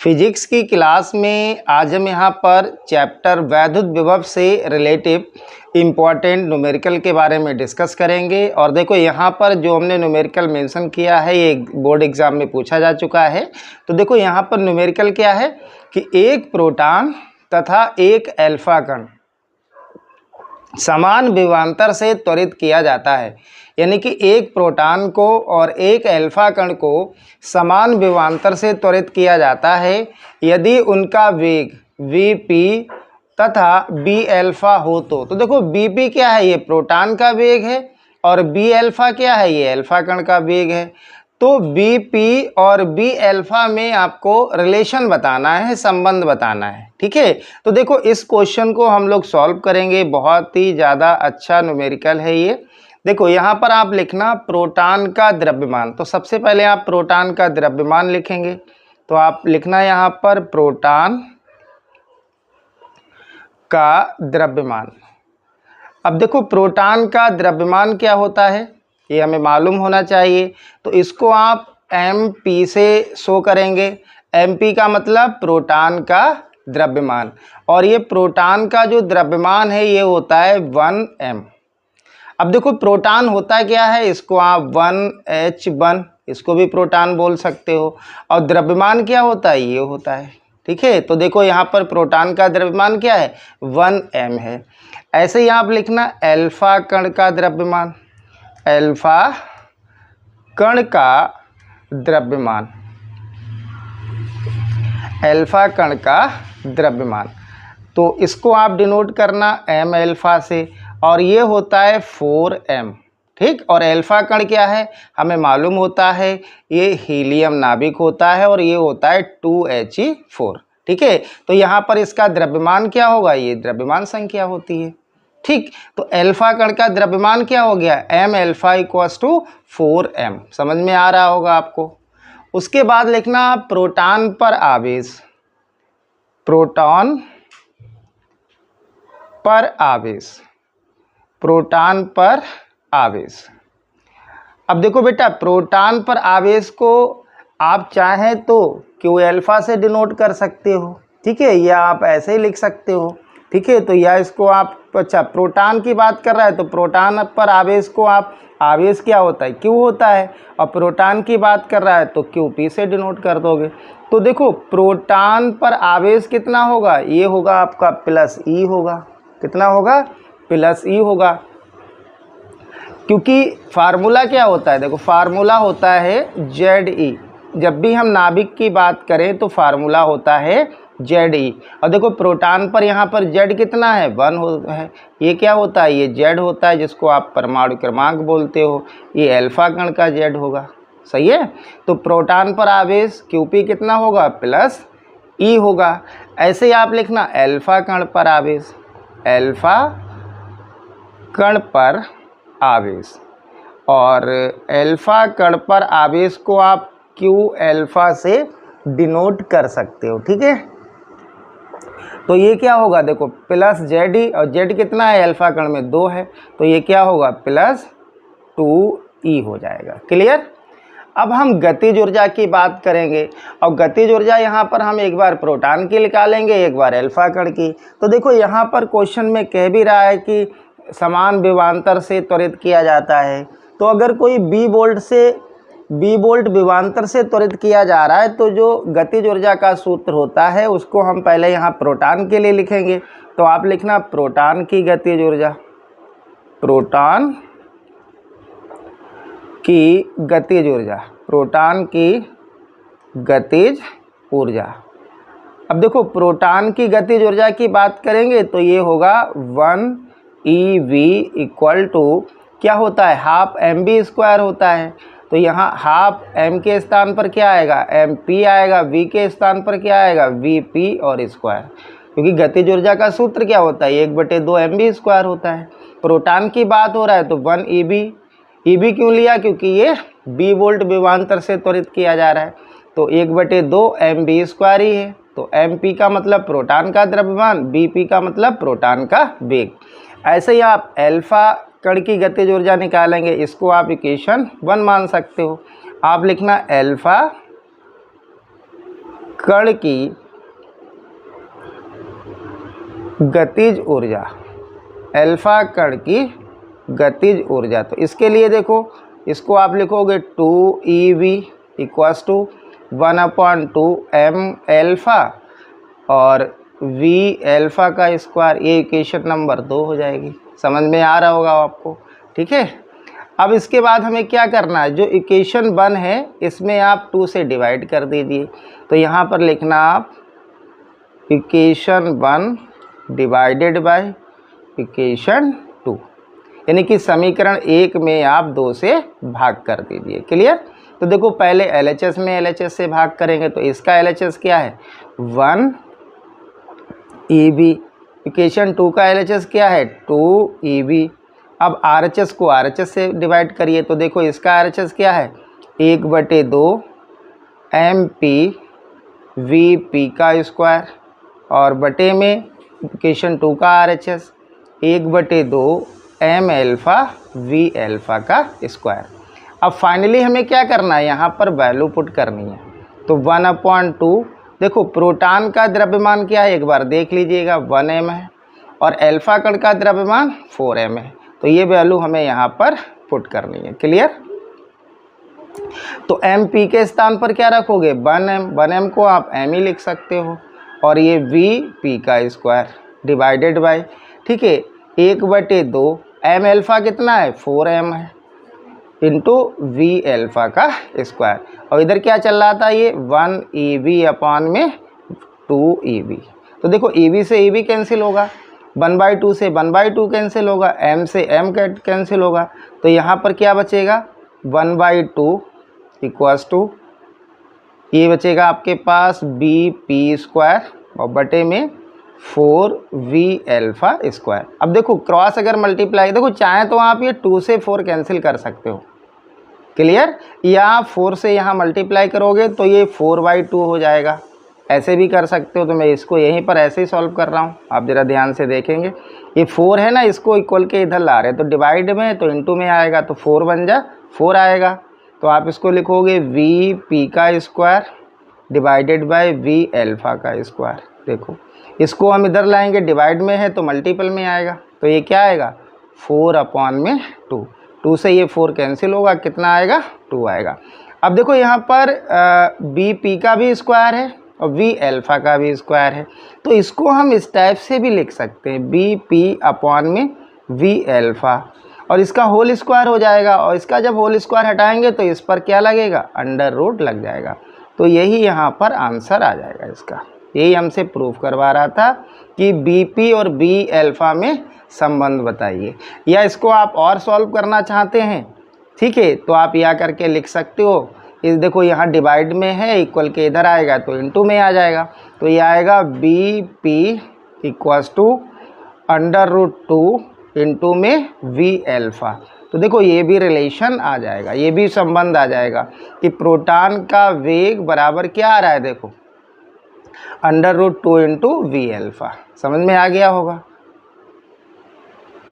Physics की class में आज हम यहाँ पर चैप्टर वैद्युत विभव से रिलेटिव इम्पॉर्टेंट न्यूमेरिकल के बारे में डिस्कस करेंगे। और देखो यहाँ पर जो हमने न्यूमेरिकल मेंशन किया है ये बोर्ड एग्जाम में पूछा जा चुका है। तो देखो यहाँ पर न्यूमेरिकल क्या है कि एक प्रोटॉन तथा एक अल्फा कण समान विभवांतर से त्वरित किया जाता है। यानी कि एक प्रोटॉन को और एक अल्फा कण को समान विभवांतर से त्वरित किया जाता है यदि उनका वेग vp तथा b अल्फा हो तो देखो bp क्या है, ये प्रोटॉन का वेग है और b अल्फा क्या है, ये अल्फा कण का वेग है। तो bp और b अल्फा में आपको रिलेशन बताना है, संबंध बताना है। ठीक है, तो देखो इस क्वेश्चन को हम लोग सॉल्व करेंगे। बहुत ही ज़्यादा अच्छा न्यूमेरिकल है ये। देखो यहाँ पर आप लिखना प्रोटॉन का द्रव्यमान। तो सबसे पहले आप प्रोटॉन का द्रव्यमान लिखेंगे। तो आप लिखना यहाँ पर प्रोटॉन का द्रव्यमान। अब देखो प्रोटॉन का द्रव्यमान क्या होता है ये हमें मालूम होना चाहिए। तो इसको आप mp से शो करेंगे। mp का मतलब प्रोटॉन का द्रव्यमान, और ये प्रोटॉन का जो द्रव्यमान है ये होता है 1m। अब देखो प्रोटॉन होता क्या है, इसको आप 1h1 इसको भी प्रोटॉन बोल सकते हो, और द्रव्यमान क्या होता है, ये होता है। ठीक है, तो देखो यहाँ पर प्रोटॉन का द्रव्यमान क्या है, 1m है। ऐसे ही आप लिखना अल्फा कण का द्रव्यमान, अल्फा कण का द्रव्यमान, अल्फा कण का द्रव्यमान। तो इसको आप डिनोट करना m अल्फा से, और ये होता है 4m। ठीक, और अल्फा कण क्या है हमें मालूम होता है, ये हीलियम नाभिक होता है और ये होता है 2He4। ठीक है, तो यहाँ पर इसका द्रव्यमान क्या होगा, ये द्रव्यमान संख्या होती है। ठीक, तो अल्फा कण का द्रव्यमान क्या हो गया, m alpha equals to 4m। समझ में आ रहा होगा आपको। उसके बाद लिखना प्रोटॉन पर आवेश, प्रोटॉन पर आवेश, प्रोटॉन पर आवेश। अब देखो बेटा प्रोटॉन पर आवेश को आप चाहें तो क्यू अल्फा से डिनोट कर सकते हो। ठीक है, या आप ऐसे ही लिख सकते हो। ठीक है, तो या इसको आप अच्छा प्रोटॉन की बात कर रहा है तो प्रोटॉन पर आवेश को आप, आवेश क्या होता है, क्यू होता है, और प्रोटॉन की बात कर रहा है तो क्यूपी से डिनोट कर दोगे। तो देखो प्रोटॉन पर आवेश कितना होगा, ये होगा आपका प्लस ई होगा। कितना होगा, प्लस ई होगा, क्योंकि फार्मूला क्या होता है, देखो फार्मूला होता है ZE। जब भी हम नाभिक की बात करें तो फार्मूला होता है ZE। और देखो प्रोटॉन पर यहाँ पर Z कितना है, 1 होता है। ये क्या होता है, ये Z होता है जिसको आप परमाणु क्रमांक बोलते हो। ये अल्फा कण का Z होगा। सही है, तो प्रोटॉन पर आवेश QP कितना होगा, प्लस E होगा। ऐसे ही आप लिखना अल्फा कण पर आवेश, अल्फा कण पर आवेश, और अल्फा कण पर आवेश को आप Q अल्फा से डिनोट कर सकते हो। ठीक है, तो ये क्या होगा, देखो प्लस ZE, और Z कितना है, अल्फा कण में 2 है, तो ये क्या होगा, प्लस 2E हो जाएगा। क्लियर। अब हम गतिज ऊर्जा की बात करेंगे, और गतिज ऊर्जा यहाँ पर हम एक बार प्रोटॉन की निकालेंगे, एक बार अल्फा कण की। तो देखो यहाँ पर क्वेश्चन में कह भी रहा है कि समान विभवांतर से त्वरित किया जाता है। तो अगर कोई b वोल्ट विभवांतर से त्वरित किया जा रहा है तो जो गतिज ऊर्जा का सूत्र होता है उसको हम पहले यहाँ प्रोटॉन के लिए लिखेंगे। तो आप लिखना प्रोटॉन की गतिज ऊर्जा, प्रोटॉन की गतिज ऊर्जा, प्रोटॉन की गतिज ऊर्जा। अब देखो प्रोटॉन की गतिज ऊर्जा की बात करेंगे तो ये होगा 1eV इक्वल टू क्या होता है, हाफ mv² होता है। तो यहाँ हाफ m के स्थान पर क्या आएगा, mp आएगा, v के स्थान पर क्या आएगा, vp और स्क्वायर, क्योंकि गतिज ऊर्जा का सूत्र क्या होता है, 1/2 mv² होता है। प्रोटॉन की बात हो रहा है तो 1eV, eV क्यों लिया, क्योंकि ये b वोल्ट विभवांतर से त्वरित किया जा रहा है, तो 1/2 mv² ही है। तो mp का मतलब प्रोटॉन का द्रव्यमान, bp का मतलब प्रोटॉन का वेग। ऐसे ही आप अल्फा कण की गतिज ऊर्जा निकालेंगे, इसको आप इक्वेशन 1 मान सकते हो। आप लिखना अल्फा कण की गतिज ऊर्जा, अल्फा कण की गतिज ऊर्जा। तो इसके लिए देखो, इसको आप लिखोगे 2ev equals to 1/2 m alpha और v अल्फा का स्क्वायर। ये इक्वेशन नंबर 2 हो जाएगी। समझ में आ रहा होगा आपको, ठीक है। अब इसके बाद हमें क्या करना है, जो इक्वेशन 1 है इसमें आप 2 से डिवाइड कर दीजिए। तो यहाँ पर लिखना आप इक्वेशन 1 डिवाइडेड बाय इक्वेशन 2, यानी कि समीकरण 1 में आप 2 से भाग कर दीजिए। क्लियर। तो देखो पहले LHS में LHS से भाग करेंगे, तो इसका LHS क्या है 1ev, इक्वेशन 2 का LHS क्या है 2ev। अब RHS को RHS से डिवाइड करिए, तो देखो इसका RHS क्या है 1/2 MP VP का स्क्वायर और बटे में इक्वेशन 2 का RHS 1/2 M alpha V alpha का स्क्वायर। अब फाइनली हमें क्या करना है, यहाँ पर वैल्यू पुट करनी है। तो 1/2, देखो प्रोटॉन का द्रव्यमान क्या है एक बार देख लीजिएगा 1 m है और अल्फा कण का द्रव्यमान 4 m है। तो ये वैल्यू हमें यहाँ पर पुट करनी है। क्लियर। तो MP के स्थान पर क्या रखोगे 1m को आप m ही लिख सकते हो और ये VP का स्क्वायर डिवाइडेड बाय, ठीक है 1/2 m अल्फा कितना है 4m है इंटू V अल्फा का स्क्वायर। और इधर क्या चल रहा था ये 1ev अपॉन में 2ev। तो देखो ev से ev कैंसिल होगा, 1/2 से 1/2 कैंसिल होगा, m से m कैंसिल होगा। तो यहाँ पर क्या बचेगा 1/2 इक्वल्स टू ये बचेगा आपके पास BP स्क्वायर और बटे में 4V अल्फा स्क्वायर। अब देखो क्रॉस अगर मल्टीप्लाई, देखो चाहे तो आप ये 2 से 4 कैंसिल कर सकते हो। क्लियर। या 4 से यहाँ मल्टीप्लाई करोगे तो ये 4/2 हो जाएगा, ऐसे भी कर सकते हो। तो मैं इसको यहीं पर ऐसे ही सॉल्व कर रहा हूँ, आप ज़रा ध्यान से देखेंगे। ये 4 है ना, इसको इक्वल के इधर ला रहे हैं, तो डिवाइड में तो इंटू में आएगा, तो 4 बन जा 4 आएगा। तो आप इसको लिखोगे VP का square divided by V alpha का स्क्वायर। देखो इसको हम इधर लाएंगे, डिवाइड में है तो मल्टीपल में आएगा। तो ये क्या आएगा 4/2, 2 से ये 4 कैंसिल होगा, कितना आएगा 2 आएगा। अब देखो यहाँ पर BP का भी स्क्वायर है और V अल्फा का भी स्क्वायर है, तो इसको हम इस टाइप से भी लिख सकते हैं BP अपॉन में V अल्फा और इसका होल स्क्वायर हो जाएगा। और इसका जब होल स्क्वायर हटाएंगे तो इस पर क्या लगेगा अंडर रूट लग जाएगा। तो यही यहाँ पर आंसर आ जाएगा इसका। यही हमसे प्रूफ करवा रहा था कि BP और V अल्फा में संबंध बताइए। या इसको आप और सॉल्व करना चाहते हैं, ठीक है, तो आप यह करके लिख सकते हो। इस देखो यहाँ डिवाइड में है, इक्वल के इधर आएगा तो इनटू में आ जाएगा। तो ये आएगा BP equals to under root 2 into में V अल्फा। तो देखो ये भी रिलेशन आ जाएगा, ये भी संबंध आ जाएगा कि प्रोटॉन का वेग बराबर क्या आ रहा है, देखो under root 2 into V alpha. समझ में आ गया होगा।